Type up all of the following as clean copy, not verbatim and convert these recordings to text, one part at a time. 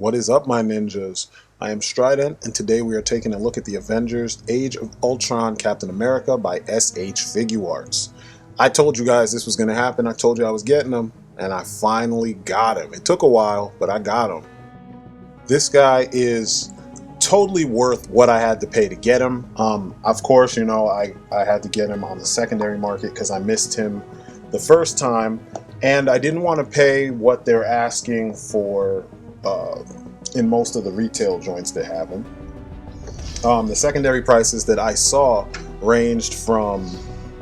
What is up, my ninjas? I am Strydent, and today we are taking a look at the Avengers Age of Ultron Captain America by S.H. Figuarts. I told you guys this was going to happen. I told you I was getting him, and I finally got him. It took a while, but I got him. This guy is totally worth what I had to pay to get him. Of course, you know, I had to get him on the secondary market because I missed him the first time, and I didn't want to pay what they're asking for in most of the retail joints that have them. The secondary prices that I saw ranged from,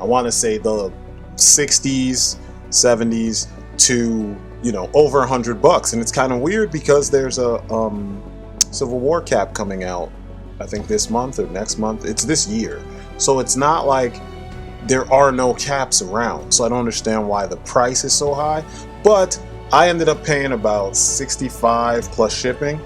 I want to say, the 60s, 70s to, you know, over $100. And it's kind of weird because there's a Civil War cap coming out, I think this month or next month. It's this year. So it's not like there are no caps around. So I don't understand why the price is so high. But I ended up paying about $65 plus shipping.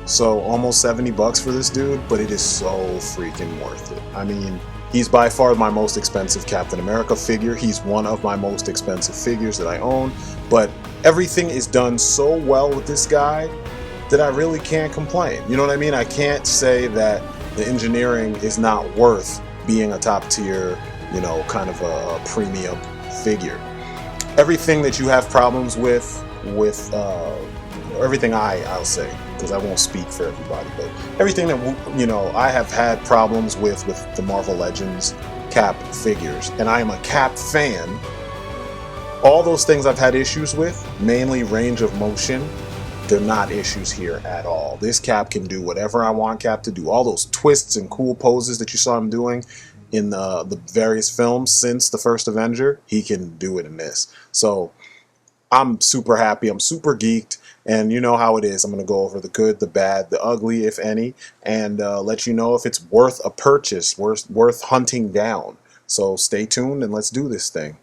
So almost $70 for this dude, but it is so freaking worth it. I mean, he's by far my most expensive Captain America figure. He's one of my most expensive figures that I own, but everything is done so well with this guy that I really can't complain. You know what I mean? I can't say that the engineering is not worth being a top tier, you know, kind of a premium figure. Everything that you have problems with everything I'll say, because I won't speak for everybody, but everything that, you know, I have had problems with the Marvel Legends Cap figures, and I am a Cap fan. All those things I've had issues with, mainly range of motion, they're not issues here at all. This Cap can do whatever I want Cap to do. All those twists and cool poses that you saw him doing in the various films since the first Avenger, he can do it in this. So I'm super happy. I'm super geeked. And you know how it is. I'm going to go over the good, the bad, the ugly, if any, and let you know if it's worth a purchase, worth hunting down. So stay tuned and let's do this thing.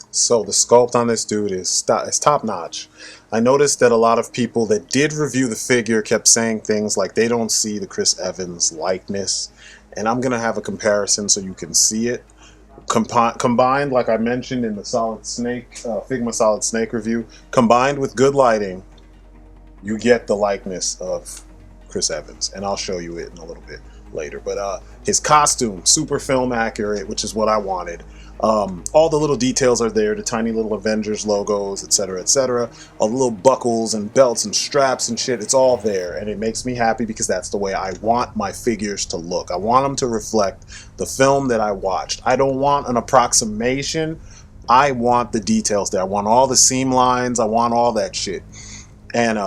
So the sculpt on this dude is top notch. I noticed that a lot of people that did review the figure kept saying things like they don't see the Chris Evans likeness, and I'm going to have a comparison so you can see it. Combined, like I mentioned in the Solid Snake, Figma Solid Snake review, combined with good lighting, you get the likeness of Chris Evans, and I'll show you it in a little bit later. But his costume, super film accurate, which is what I wanted. All the little details are there, the tiny little Avengers logos, etc., etc. All the little buckles and belts and straps and shit, it's all there, and it makes me happy because that's the way I want my figures to look. I want them to reflect the film that I watched. I don't want an approximation. I want the details there. I want all the seam lines. I want all that shit. And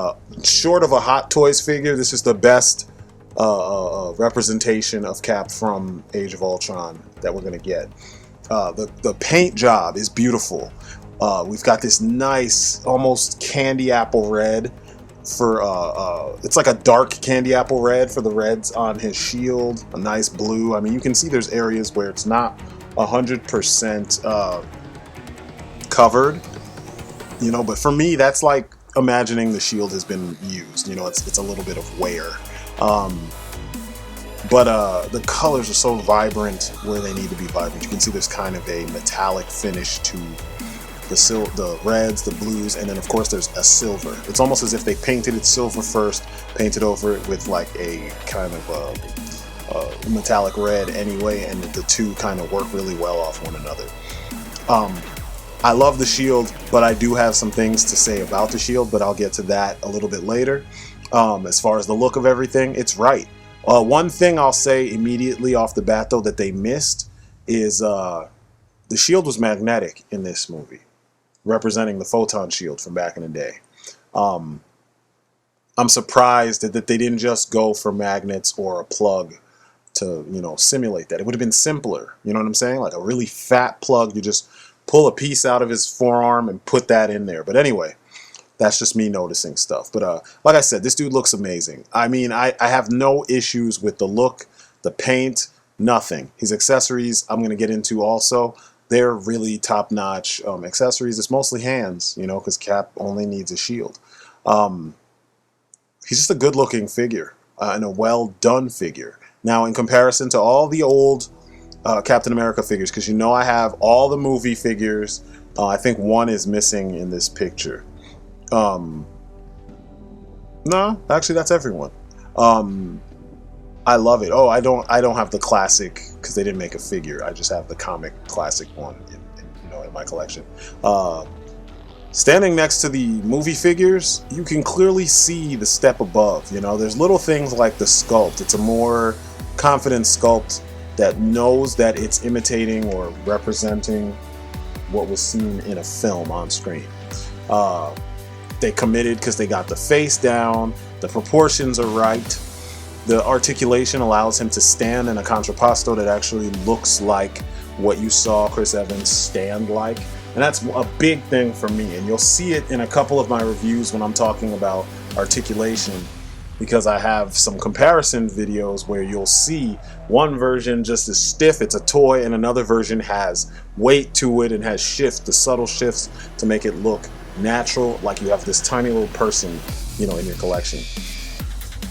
short of a Hot Toys figure, this is the best representation of Cap from Age of Ultron that we're going to get. The paint job is beautiful. We've got this nice, almost candy apple red for, it's like a dark candy apple red for the reds on his shield, a nice blue. I mean, you can see there's areas where it's not 100% covered, you know, but for me, that's like imagining the shield has been used, you know, it's a little bit of wear. But the colors are so vibrant where they need to be vibrant. You can see there's kind of a metallic finish to the reds, the blues, and then of course there's a silver. It's almost as if they painted it silver first, painted over it with like a kind of metallic red anyway, and the two kind of work really well off one another. I love the shield, but I do have some things to say about the shield, but I'll get to that a little bit later. As far as the look of everything, it's right. One thing I'll say immediately off the bat, though, that they missed is the shield was magnetic in this movie, representing the photon shield from back in the day. I'm surprised that they didn't just go for magnets or a plug to, you know, simulate that. It would have been simpler, you know what I'm saying? Like a really fat plug, you just pull a piece out of his forearm and put that in there. But anyway, that's just me noticing stuff. But like I said, this dude looks amazing. I mean, I have no issues with the look, the paint, nothing. His accessories, I'm going to get into also. They're really top-notch accessories. It's mostly hands, you know, because Cap only needs a shield. He's just a good-looking figure and a well-done figure. Now, in comparison to all the old Captain America figures, because you know I have all the movie figures. I think one is missing in this picture. No, actually that's everyone. I love it. Oh, I don't have the classic because they didn't make a figure. I just have the comic classic one in my collection. Standing next to the movie figures, you can clearly see the step above. There's little things like the sculpt. It's a more confident sculpt that knows that it's imitating or representing what was seen in a film on screen. They committed because they got the face down, the proportions are right, the articulation allows him to stand in a contrapposto that actually looks like what you saw Chris Evans stand like. And that's a big thing for me, and you'll see it in a couple of my reviews when I'm talking about articulation, because I have some comparison videos where you'll see one version just is stiff, it's a toy, and another version has weight to it and has the subtle shifts to make it look natural, like you have this tiny little person, in your collection.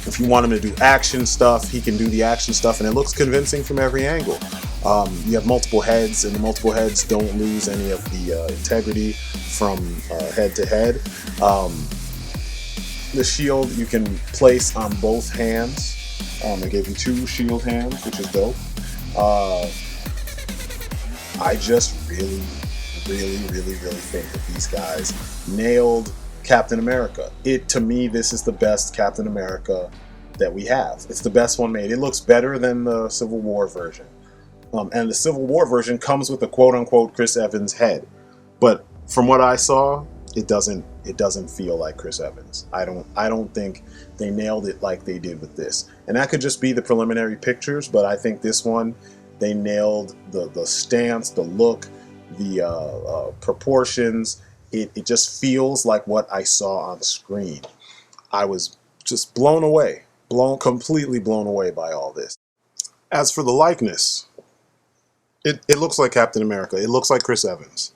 If you want him to do action stuff, he can do the action stuff, and it looks convincing from every angle. You have multiple heads, and the multiple heads don't lose any of the integrity from head to head. The shield you can place on both hands. They gave you 2 shield hands, which is dope. I just really think that these guys nailed Captain America. To me, this is the best Captain America that we have. It's the best one made. It looks better than the Civil War version. And the Civil War version comes with a quote-unquote Chris Evans head. But from what I saw, it doesn't feel like Chris Evans. I don't think they nailed it like they did with this. And that could just be the preliminary pictures, but I think this one, they nailed the stance, the look, the proportions. It just feels like what I saw on screen. I was just completely blown away by all this. As for the likeness, it looks like Captain America. It looks like Chris Evans.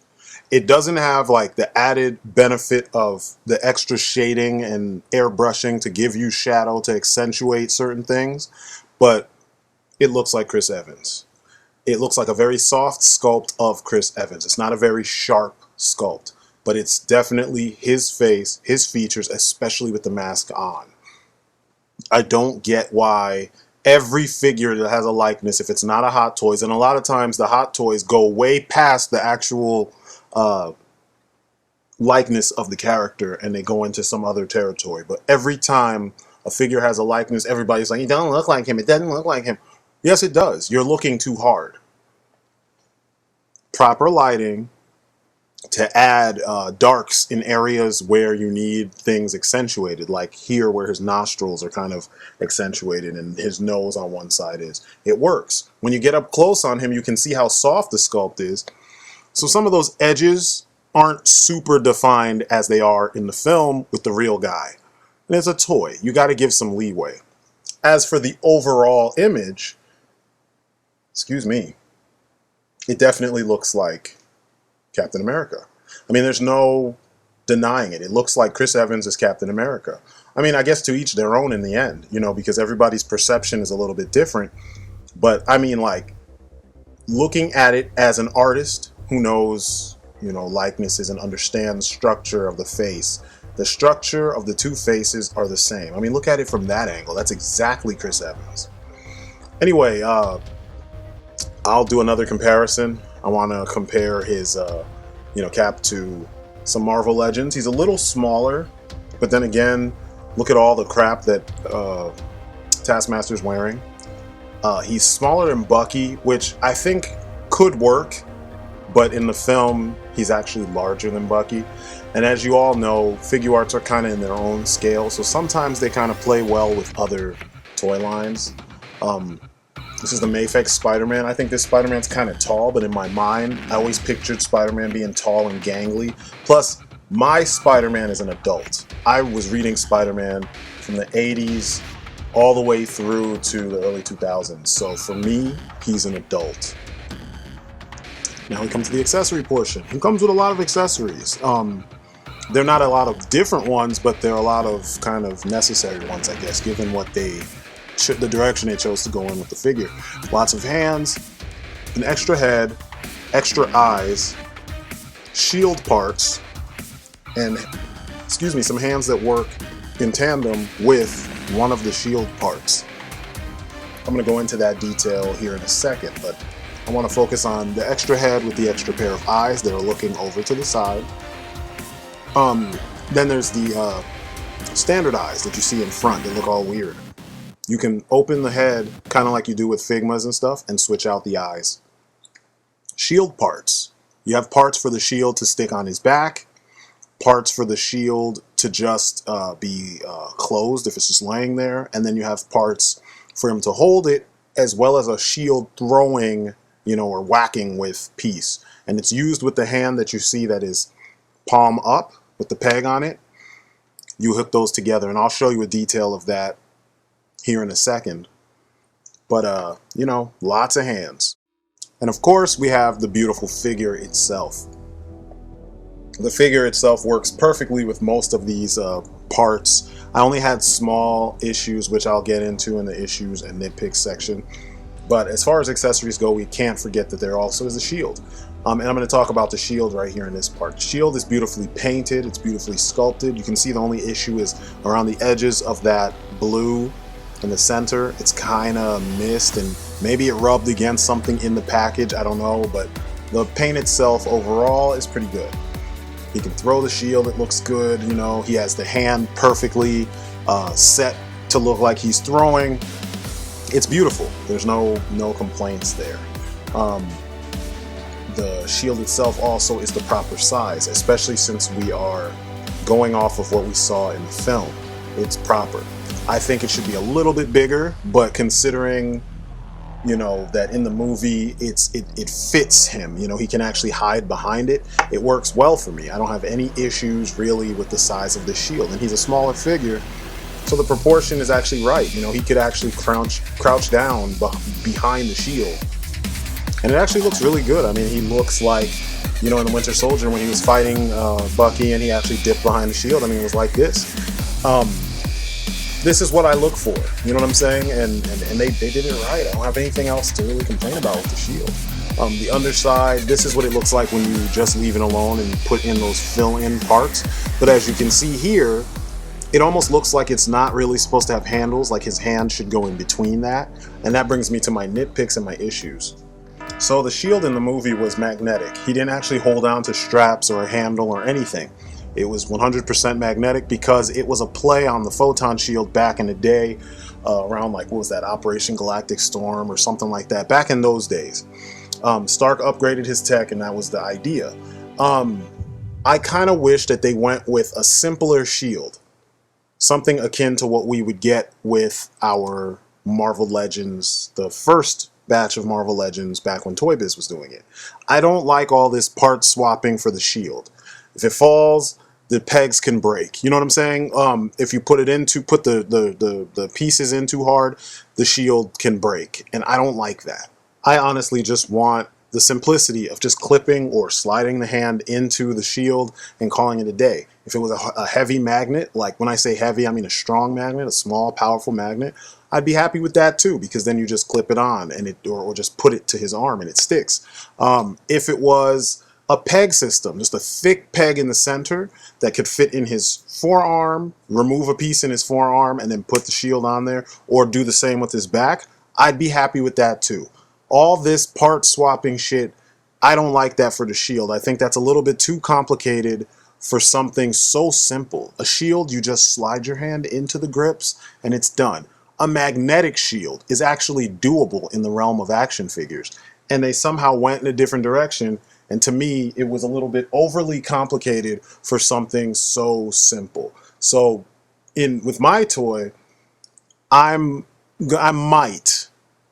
It doesn't have like the added benefit of the extra shading and airbrushing to give you shadow to accentuate certain things, but it looks like Chris Evans. It looks like a very soft sculpt of Chris Evans. It's not a very sharp sculpt, but it's definitely his face, his features, especially with the mask on. I don't get why every figure that has a likeness, if it's not a Hot Toys, and a lot of times the Hot Toys go way past the actual likeness of the character and they go into some other territory. But every time a figure has a likeness, everybody's like, it doesn't look like him, it doesn't look like him. Yes, it does. You're looking too hard. Proper lighting to add darks in areas where you need things accentuated, like here where his nostrils are kind of accentuated and his nose on one side is. It works. When you get up close on him, you can see how soft the sculpt is. So some of those edges aren't super defined as they are in the film with the real guy. And it's a toy. You got to give some leeway. As for the overall image, excuse me, it definitely looks like Captain America. I mean, there's no denying it. It looks like Chris Evans is Captain America. I mean, I guess to each their own in the end, because everybody's perception is a little bit different. But I mean, like, looking at it as an artist who knows, likenesses and understands structure of the face, the structure of the two faces are the same. I mean, look at it from that angle. That's exactly Chris Evans. Anyway, I'll do another comparison. I want to compare his, Cap to some Marvel Legends. He's a little smaller, but then again, look at all the crap that Taskmaster's wearing. He's smaller than Bucky, which I think could work, but in the film, he's actually larger than Bucky. And as you all know, Figuarts are kind of in their own scale, so sometimes they kind of play well with other toy lines. This is the Mafex Spider-Man. I think this Spider-Man's kind of tall, but in my mind, I always pictured Spider-Man being tall and gangly. Plus, my Spider-Man is an adult. I was reading Spider-Man from the 80s all the way through to the early 2000s. So for me, he's an adult. Now we come to the accessory portion. He comes with a lot of accessories. They're not a lot of different ones, but they're a lot of kind of necessary ones, I guess, given what the direction they chose to go in with the figure. Lots of hands, an extra head, extra eyes, shield parts, and some hands that work in tandem with one of the shield parts. I'm going to go into that detail here in a second, but I want to focus on the extra head with the extra pair of eyes that are looking over to the side. Then there's the standard eyes that you see in front that look all weird. You can open the head kind of like you do with Figmas and stuff and switch out the eyes. Shield parts. You have parts for the shield to stick on his back, parts for the shield to just be closed if it's just laying there, and then you have parts for him to hold it, as well as a shield throwing, or whacking with piece. And it's used with the hand that you see that is palm up with the peg on it. You hook those together, and I'll show you a detail of that here in a second. But, lots of hands. And of course, we have the beautiful figure itself. The figure itself works perfectly with most of these parts. I only had small issues, which I'll get into in the issues and nitpicks section. But as far as accessories go, we can't forget that there also is a shield. And I'm going to talk about the shield right here in this part. The shield is beautifully painted. It's beautifully sculpted. You can see the only issue is around the edges of that blue in the center. It's kind of missed, and maybe it rubbed against something in the package. I don't know, but the paint itself overall is pretty good. He can throw the shield. It looks good. He has the hand perfectly set to look like he's throwing. It's beautiful. There's no complaints there. The shield itself also is the proper size, especially since we are going off of what we saw in the film. It's proper. I think it should be a little bit bigger, but considering that in the movie it fits him, he can actually hide behind it. It works well for me. I don't have any issues really with the size of the shield, and he's a smaller figure, so the proportion is actually right. He could actually crouch down behind the shield, and it actually looks really good. I mean, he looks like in the Winter Soldier when he was fighting Bucky and he actually dipped behind the shield. I mean, it was like this. This is what I look for, you know what I'm saying? And they did it right. I don't have anything else to really complain about with the shield. The underside, this is what it looks like when you just leave it alone and you put in those fill-in parts. But as you can see here, it almost looks like it's not really supposed to have handles, like his hand should go in between that. And that brings me to my nitpicks and my issues. So the shield in the movie was magnetic. He didn't actually hold on to straps or a handle or anything. It was 100% magnetic because it was a play on the photon shield back in the day, around what was that, Operation Galactic Storm or something like that, back in those days. Stark upgraded his tech, and that was the idea. I kind of wish that they went with a simpler shield, something akin to what we would get with our Marvel Legends, the first batch of Marvel Legends back when Toy Biz was doing it. I don't like all this part swapping for the shield. If it falls, the pegs can break. You know what I'm saying? If you put the pieces in too hard, the shield can break. And I don't like that. I honestly just want the simplicity of just clipping or sliding the hand into the shield and calling it a day. If it was a heavy magnet, like when I say heavy, I mean a strong magnet, a small, powerful magnet, I'd be happy with that too, because then you just clip it on and or just put it to his arm and it sticks. If it was a peg system, just a thick peg in the center that could fit in his forearm, remove a piece in his forearm and then put the shield on there, or do the same with his back, I'd be happy with that too. All this part swapping shit, I don't like that for the shield. I think that's a little bit too complicated for something so simple. A shield, you just slide your hand into the grips and it's done. A magnetic shield is actually doable in the realm of action figures, and they somehow went in a different direction. And to me, it was a little bit overly complicated for something so simple. So with my toy, I might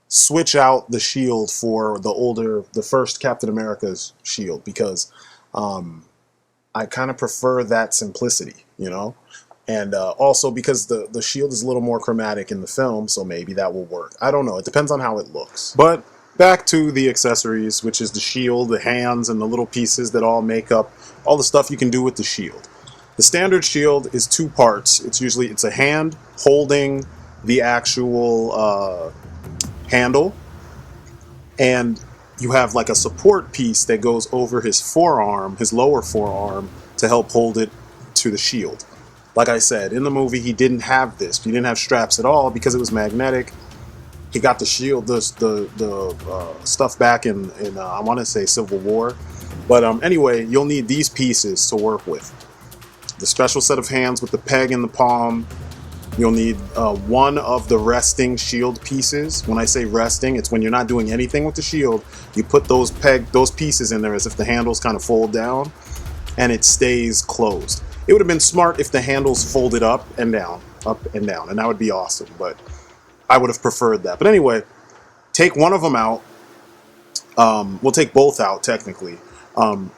switch out the shield for the first Captain America's shield, because I kind of prefer that simplicity, and also because the shield is a little more chromatic in the film, so maybe that will work. I don't know. It depends on how it looks. But back to the accessories, which is the shield, the hands, and the little pieces that all make up all the stuff you can do with the shield. The standard shield is two parts. It's a hand holding the actual handle, and you have like a support piece that goes over his forearm, his lower forearm, to help hold it to the shield. Like I said, in the movie, he didn't have this. He didn't have straps at all because it was magnetic. He got the shield, the stuff back in I want to say Civil War. But anyway, you'll need these pieces to work with. The special set of hands with the peg in the palm. You'll need one of the resting shield pieces. When I say resting, it's when you're not doing anything with the shield. You put those pieces in there as if the handles kind of fold down, and it stays closed. It would have been smart if the handles folded up and down, and that would be awesome. But I would have preferred that. But anyway, take one of them out. We'll take both out technically.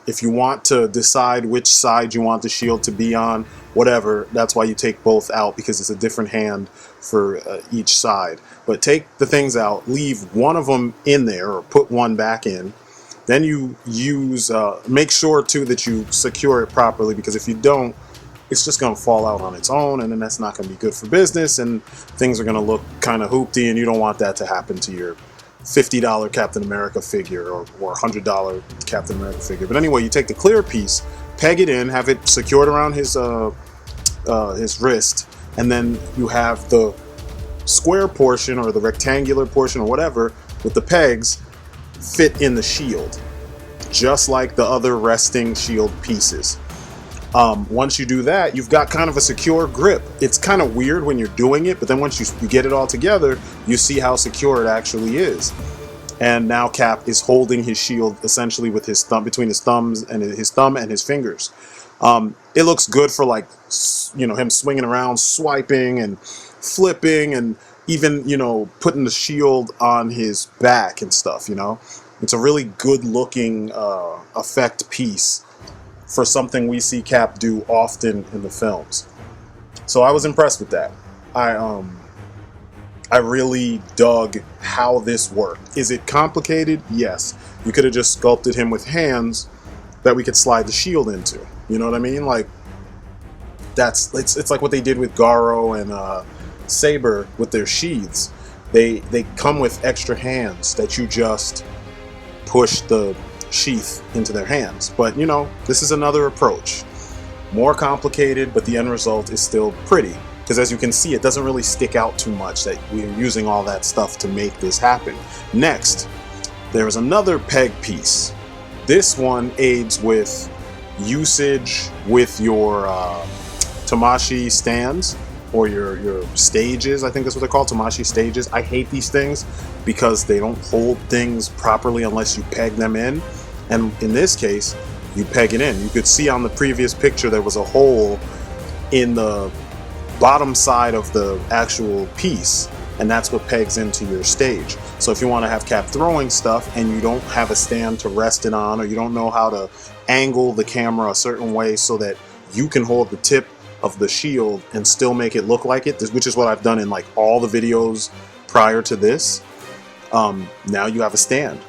If you want to decide which side you want the shield to be on, whatever, that's why you take both out, because it's a different hand for each side. But take the things out, leave one of them in there, or put one back in. Then you use, make sure too that you secure it properly, because if you don't, it's just going to fall out on its own, and then that's not going to be good for business, and things are going to look kind of hoopty, and you don't want that to happen to your $50 Captain America figure or $100 Captain America figure. But anyway, you take the clear piece, peg it in, have it secured around his wrist, and then you have the square portion or the rectangular portion or whatever with the pegs fit in the shield, just like the other resting shield pieces. Once you do that, you've got kind of a secure grip. It's kind of weird when you're doing it, but then once you get it all together, you see how secure it actually is. And now Cap is holding his shield essentially with his thumb, between his thumbs and his thumb and his fingers. It looks good for, like, you know, him swinging around, swiping and flipping, and even, you know, putting the shield on his back and stuff, you know. It's a really good looking effect piece for something we see Cap do often in the films. So I was impressed with that. I really dug how this worked. Is it complicated? Yes. You could have just sculpted him with hands that we could slide the shield into. You know what I mean? Like, it's like what they did with Garo and Saber with their sheaths. They come with extra hands that you just push the sheath into their hands. But you know, this is another approach, more complicated, but the end result is still pretty, because as you can see, it doesn't really stick out too much that we're using all that stuff to make this happen. Next, there is another peg piece. This one aids with usage with your Tamashi stands, or your stages. I think that's what they're called, Tamashi stages. I hate these things because they don't hold things properly unless you peg them in. And in this case, you peg it in. You could see on the previous picture there was a hole in the bottom side of the actual piece, and that's what pegs into your stage. So if you want to have Cap throwing stuff and you don't have a stand to rest it on, or you don't know how to angle the camera a certain way so that you can hold the tip of the shield and still make it look like it, which is what I've done in like all the videos prior to this, now you have a stand.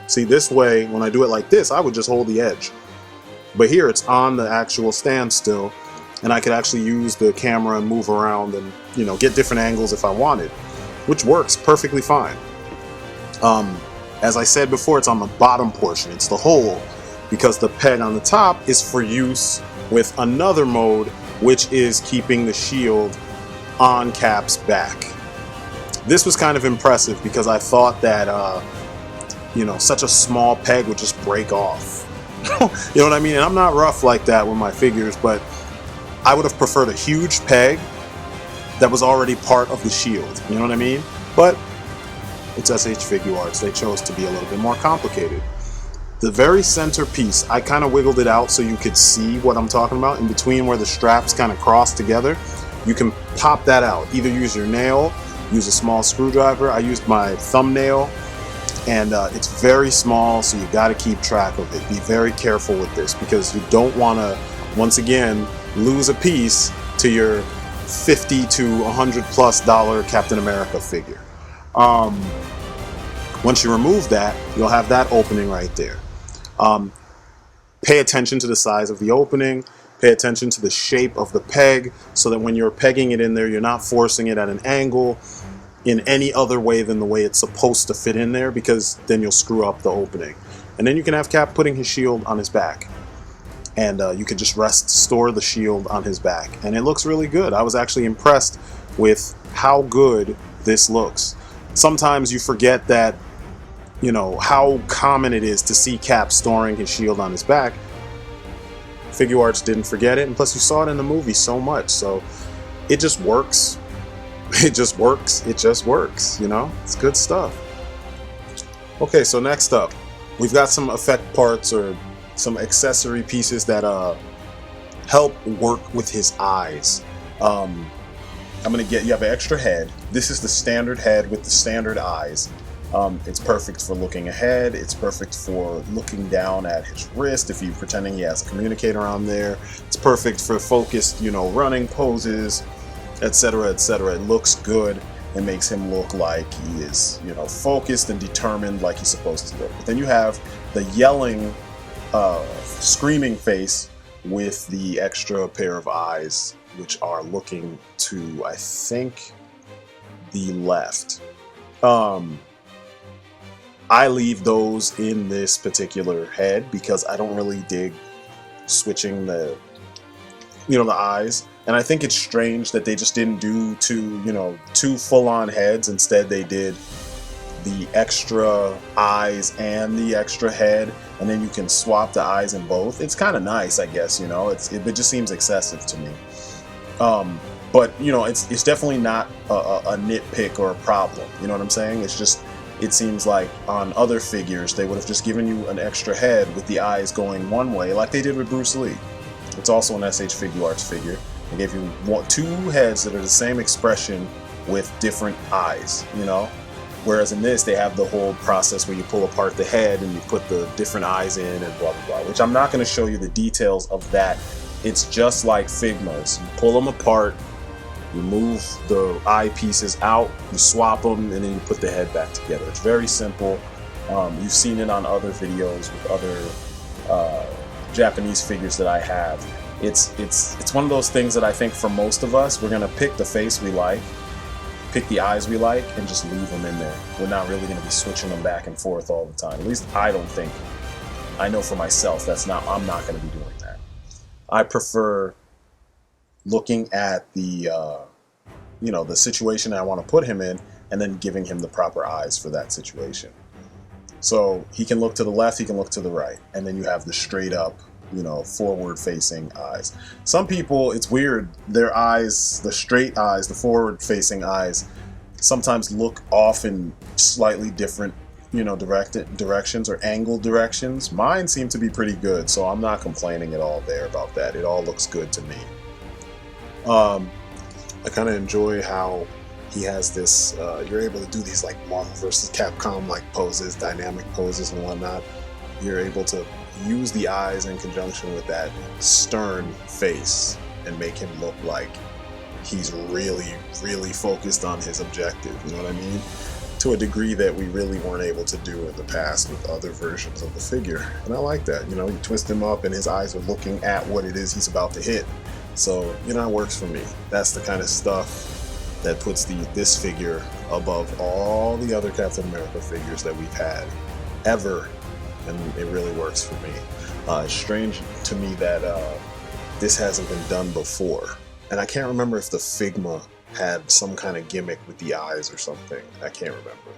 See, this way, when I do it like this, I would just hold the edge. But here, it's on the actual stand still, and I could actually use the camera and move around and, you know, get different angles if I wanted, which works perfectly fine. As I said before, it's on the bottom portion. It's the hole, because the peg on the top is for use with another mode, which is keeping the shield on Cap's back. This was kind of impressive because I thought that, you know, such a small peg would just break off. You know what I mean? And I'm not rough like that with my figures, but I would have preferred a huge peg that was already part of the shield. You know what I mean? But it's SH Figuarts. They chose to be a little bit more complicated. The very center piece, I kind of wiggled it out so you could see what I'm talking about. In between where the straps kind of cross together, you can pop that out. Either use your nail, use a small screwdriver. I used my thumbnail, and it's very small, so you got to keep track of it. Be very careful with this, because you don't want to, once again, lose a piece to your $50 to $100+ Captain America figure. Once you remove that, you'll have that opening right there. Pay attention to the size of the opening. Pay attention to the shape of the peg, so that when you're pegging it in there, you're not forcing it at an angle. in any other way than the way it's supposed to fit in there, because then you'll screw up the opening. And then you can have Cap putting his shield on his back, and you could just store the shield on his back, and it looks really good. I was actually impressed with how good this looks. Sometimes you forget that, you know, how common it is to see Cap storing his shield on his back. Figuarts didn't forget it, and plus you saw it in the movie so much, so it just works. It just works. It just works, you know? It's good stuff. Okay, so next up, we've got some effect parts or some accessory pieces that help work with his eyes. I'm gonna get, you have an extra head. This is the standard head with the standard eyes. It's perfect for looking ahead. It's perfect for looking down at his wrist if you're pretending he has a communicator on there. It's perfect for focused, you know, running poses, etc., etc. It looks good. It makes him look like he is, you know, focused and determined, like he's supposed to look. But then you have the yelling, screaming face with the extra pair of eyes, which are looking to, I think, the left. I leave those in this particular head because I don't really dig switching the, you know, the eyes. And I think it's strange that they just didn't do two full-on heads. Instead, they did the extra eyes and the extra head, and then you can swap the eyes in both. It's kind of nice, I guess, you know. It just seems excessive to me. But, you know, it's definitely not a nitpick or a problem. You know what I'm saying? It's just, it seems like on other figures, they would have just given you an extra head with the eyes going one way, like they did with Bruce Lee. It's also an SH Figuarts figure. They gave you two heads that are the same expression with different eyes, you know? Whereas in this, they have the whole process where you pull apart the head and you put the different eyes in and blah, blah, blah, which I'm not going to show you the details of that. It's just like Figmas. You pull them apart, you move the eye pieces out, you swap them, and then you put the head back together. It's very simple. You've seen it on other videos with other Japanese figures that I have. It's one of those things that I think for most of us, we're gonna pick the face we like, pick the eyes we like, and just leave them in there. We're not really gonna be switching them back and forth all the time. At least I don't think. I know for myself, I'm not gonna be doing that. I prefer looking at the, you know, the situation I want to put him in, and then giving him the proper eyes for that situation. So he can look to the left, he can look to the right, and then you have the straight up, you know, forward-facing eyes. Some people, it's weird, their eyes, the straight eyes, the forward-facing eyes, sometimes look off in slightly different, you know, directions or angled directions. Mine seem to be pretty good, so I'm not complaining at all there about that. It all looks good to me. I kind of enjoy how he has this, you're able to do these like Marvel vs. Capcom like poses, dynamic poses and whatnot. You're able to use the eyes in conjunction with that stern face and make him look like he's really, really focused on his objective, you know what I mean? To a degree that we really weren't able to do in the past with other versions of the figure. And I like that, you know, you twist him up and his eyes are looking at what it is he's about to hit. So, you know, it works for me. That's the kind of stuff that puts this figure above all the other Captain America figures that we've had ever, and it really works for me. It's strange to me that this hasn't been done before, and I can't remember if the Figma had some kind of gimmick with the eyes or something. I can't remember,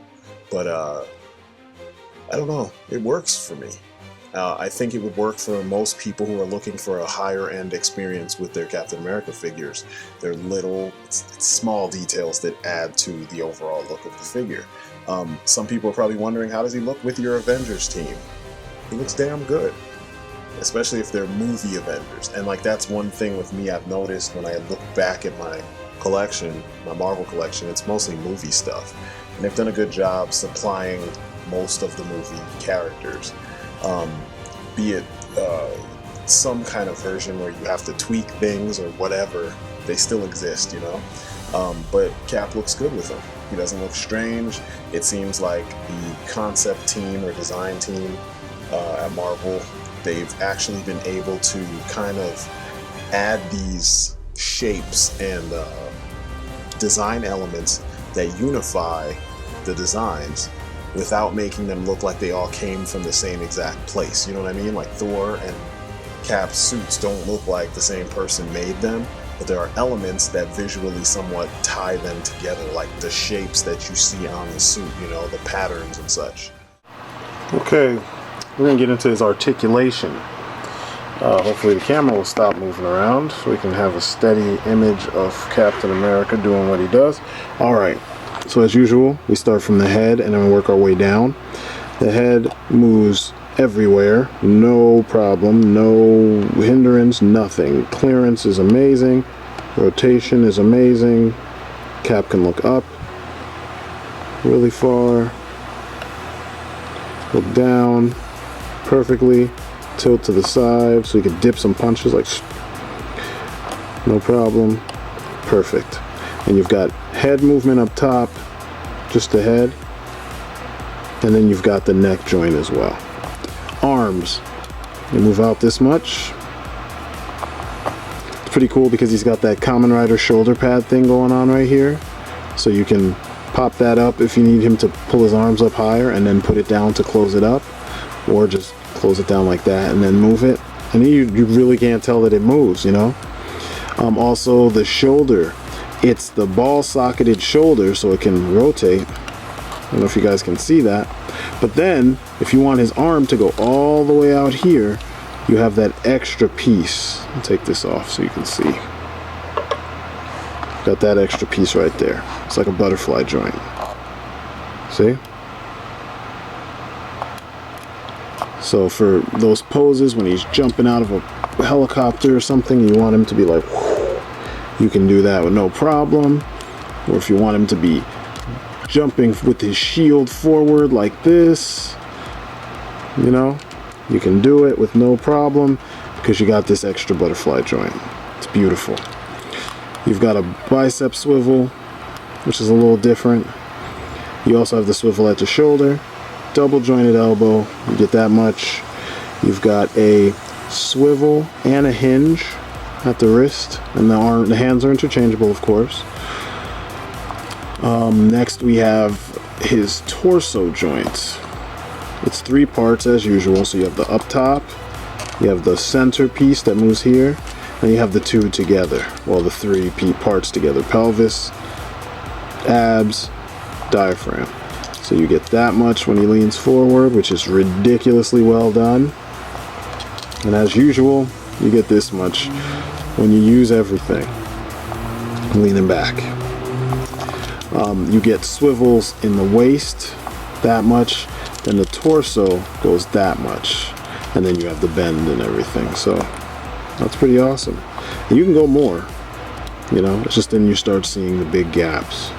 but I don't know. It works for me. I think it would work for most people who are looking for a higher end experience with their Captain America figures. They're little, it's small details that add to the overall look of the figure. Some people are probably wondering, how does he look with your Avengers team? He looks damn good, especially if they're movie Avengers. And like, that's one thing with me I've noticed when I look back at my collection, my Marvel collection, it's mostly movie stuff. And they've done a good job supplying most of the movie characters. Be it some kind of version where you have to tweak things or whatever, they still exist, you know? But Cap looks good with them. He doesn't look strange. It seems like the concept team or design team at Marvel, they've actually been able to kind of add these shapes and design elements that unify the designs without making them look like they all came from the same exact place. You know what I mean? Like Thor and Cap's suits don't look like the same person made them, but there are elements that visually somewhat tie them together, like the shapes that you see on the suit, you know, the patterns and such. Okay, we're gonna get into his articulation. Hopefully the camera will stop moving around so we can have a steady image of Captain America doing what he does. Alright, so as usual, we start from the head and then we work our way down. The head moves everywhere, no problem, no hindrance, nothing. Clearance is amazing, rotation is amazing. Cap can look up really far, look down perfectly, tilt to the side so you can dip some punches, like no problem, perfect. And you've got head movement up top, just the head, and then you've got the neck joint as well. Arms, you move out this much. It's pretty cool because he's got that Kamen Rider shoulder pad thing going on right here, so you can pop that up if you need him to pull his arms up higher and then put it down to close it up, or just close it down like that and then move it, and you really can't tell that it moves, you know. Also the shoulder, it's the ball socketed shoulder, so it can rotate. I don't know if you guys can see that, but then if you want his arm to go all the way out here, you have that extra piece. I'll take this off so you can see. Got that extra piece right there. It's like a butterfly joint. See? So for those poses when he's jumping out of a helicopter or something, you want him to be like, whoo, you can do that with no problem. Or if you want him to be jumping with his shield forward like this, you know, you can do it with no problem because you got this extra butterfly joint. It's beautiful. You've got a bicep swivel, which is a little different. You also have the swivel at the shoulder, double jointed elbow, you get that much. You've got a swivel and a hinge at the wrist, and the hands are interchangeable, of course. Next we have his torso joint. It's 3 parts as usual, so you have the up top, you have the center piece that moves here, and you have the 2 together, well, the 3 parts together: pelvis, abs, diaphragm. So you get that much when he leans forward, which is ridiculously well done. And as usual, you get this much when you use everything, leaning back. You get swivels in the waist, that much, then the torso goes that much, and then you have the bend and everything. So that's pretty awesome. And you can go more, you know, it's just then you start seeing the big gaps.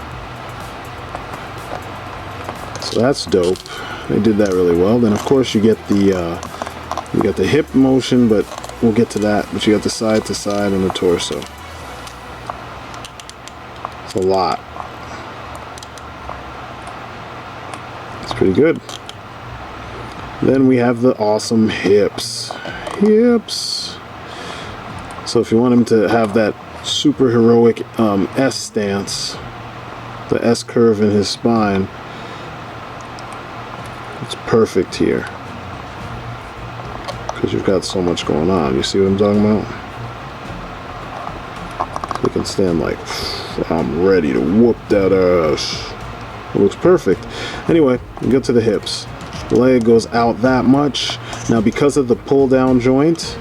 So that's dope. They did that really well. Then of course you get the hip motion, but we'll get to that. But you got the side to side and the torso. It's a lot. It's pretty good. Then we have the awesome hips. Hips. So if you want him to have that super heroic S stance, the S curve in his spine, it's perfect here because you've got so much going on. You see what I'm talking about? So you can stand like, I'm ready to whoop that ass. It looks perfect. Anyway, we get to the hips. The leg goes out that much. Now because of the pull down joint,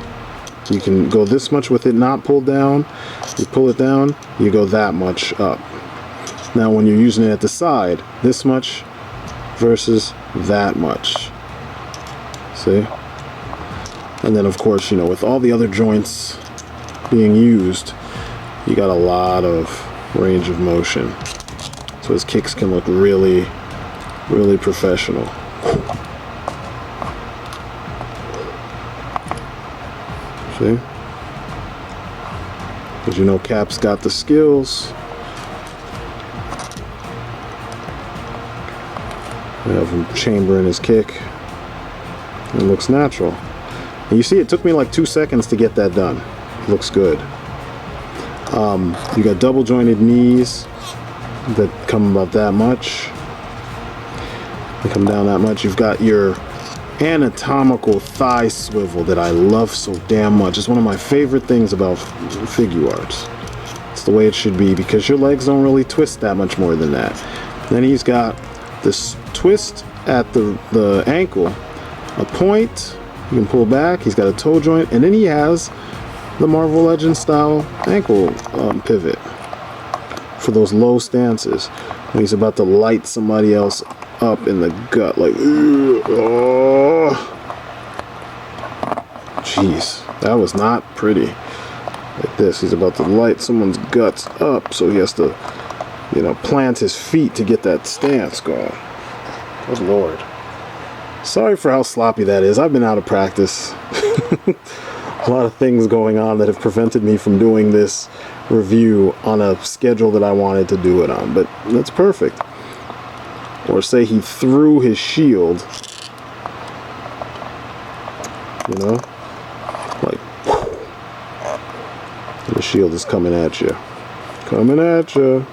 you can go this much with it not pulled down. You pull it down, you go that much up. Now when you're using it at the side, this much versus that much. See? And then of course, you know, with all the other joints being used, you got a lot of range of motion. So his kicks can look really, really professional. See? Because you know Cap's got the skills. We have him chambering his kick. It looks natural. And you see, it took me like 2 seconds to get that done. It looks good. You got double jointed knees. that come about that much. They come down that much. You've got your anatomical thigh swivel that I love so damn much. It's one of my favorite things about Figuarts. It's the way it should be because your legs don't really twist that much more than that. Then he's got this twist at the ankle, a point you can pull back. He's got a toe joint, and then he has the Marvel Legends style ankle pivot for those low stances when he's about to light somebody else up in the gut, like, oh, jeez, that was not pretty. Like this, he's about to light someone's guts up, so he has to, you know, plant his feet to get that stance going. Good Lord. Sorry for how sloppy that is. I've been out of practice. A lot of things going on that have prevented me from doing this review on a schedule that I wanted to do it on, but that's perfect. Or say he threw his shield, you know, like, the shield is coming at you. Coming at you.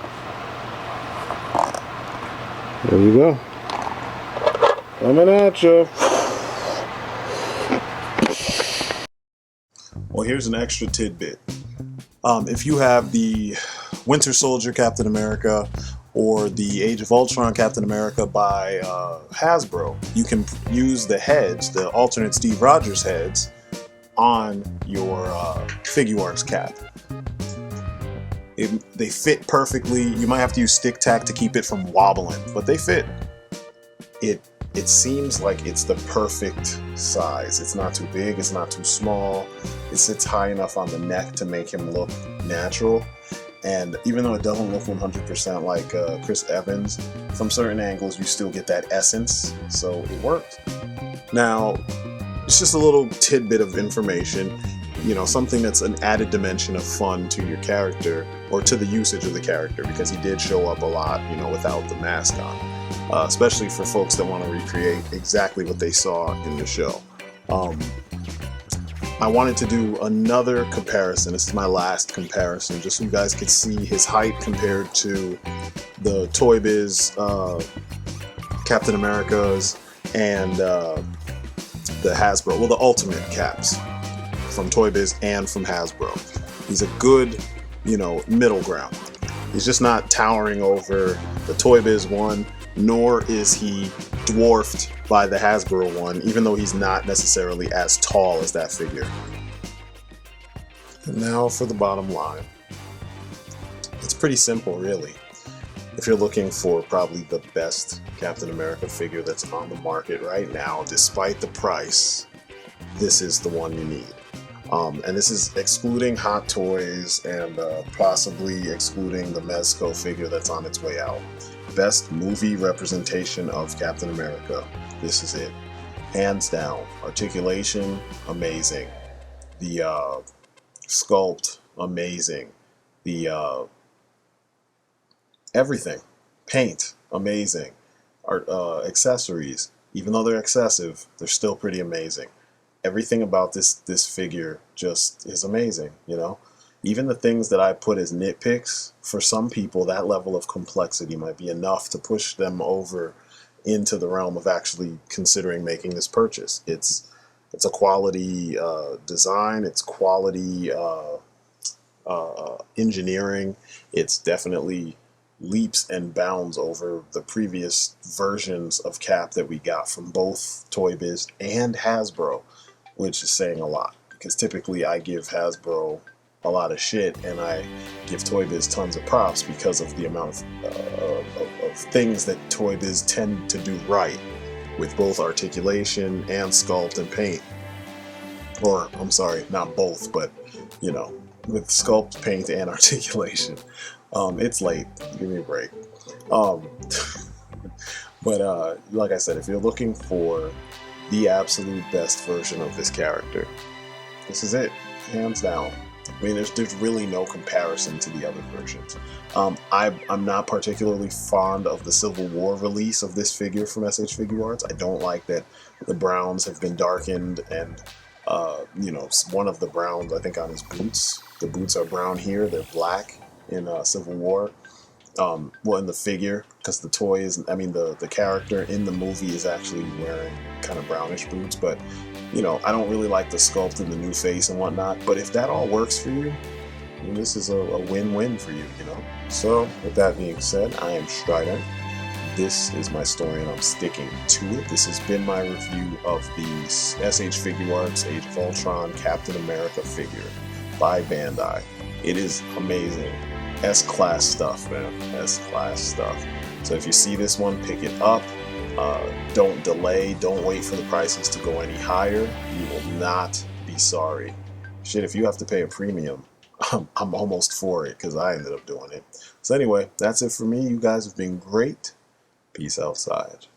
There you go. Coming at you. Well, here's an extra tidbit. If you have the Winter Soldier Captain America or the Age of Ultron Captain America by Hasbro, you can use the heads, the alternate Steve Rogers heads, on your Figuarts cap. They fit perfectly. You might have to use stick tack to keep it from wobbling, but they fit. It seems like it's the perfect size. It's not too big, it's not too small. It sits high enough on the neck to make him look natural. And even though it doesn't look 100% like Chris Evans, from certain angles you still get that essence, so it worked. Now, it's just a little tidbit of information, you know, something that's an added dimension of fun to your character, or to the usage of the character, because he did show up a lot, you know, without the mask on. Especially for folks that want to recreate exactly what they saw in the show. I wanted to do another comparison. This is my last comparison, just so you guys could see his height compared to the Toy Biz Captain America's and the Hasbro, well, the Ultimate Caps from Toy Biz and from Hasbro. He's a good, you know, middle ground. He's just not towering over the Toy Biz one, nor is he dwarfed by the Hasbro one, even though he's not necessarily as tall as that figure. And now for the bottom line. It's pretty simple, really. If you're looking for probably the best Captain America figure that's on the market right now, despite the price, this is the one you need. And this is excluding Hot Toys and possibly excluding the Mezco figure that's on its way out. Best movie representation of Captain America. This is it. Hands down. Articulation, amazing. The sculpt, amazing. The everything. Paint, amazing. Art, accessories, even though they're excessive, they're still pretty amazing. Everything about this figure just is amazing, you know? Even the things that I put as nitpicks, for some people that level of complexity might be enough to push them over into the realm of actually considering making this purchase. It's a quality design, it's quality engineering. It's definitely leaps and bounds over the previous versions of Cap that we got from both Toy Biz and Hasbro, which is saying a lot, because typically I give Hasbro a lot of shit and I give Toy Biz tons of props because of the amount of things that Toy Biz tend to do right with both articulation and sculpt and paint. Or, I'm sorry, not both, but, you know, with sculpt, paint, and articulation. It's late. Give me a break. But like I said, if you're looking for the absolute best version of this character, this is it, hands down. I mean, there's really no comparison to the other versions. I'm not particularly fond of the Civil War release of this figure from SH Figuarts. I don't like that the browns have been darkened, and you know, one of the browns, I think on his boots, the boots are brown here, they're black in Civil War. Well, in the figure, because the toy is, I mean, the character in the movie is actually wearing kind of brownish boots, but you know, I don't really like the sculpt and the new face and whatnot. But if that all works for you, then this is a win-win for you, you know. So with that being said, I am Strydent. This is my story and I'm sticking to it. This has been my review of the SH Figuarts Age of Ultron Captain America figure by Bandai. It is amazing. S-class stuff, man. S-class stuff. So if you see this one, pick it up. Don't delay. Don't wait for the prices to go any higher. You will not be sorry. Shit, if you have to pay a premium, I'm almost for it because I ended up doing it. So anyway, that's it for me. You guys have been great. Peace outside.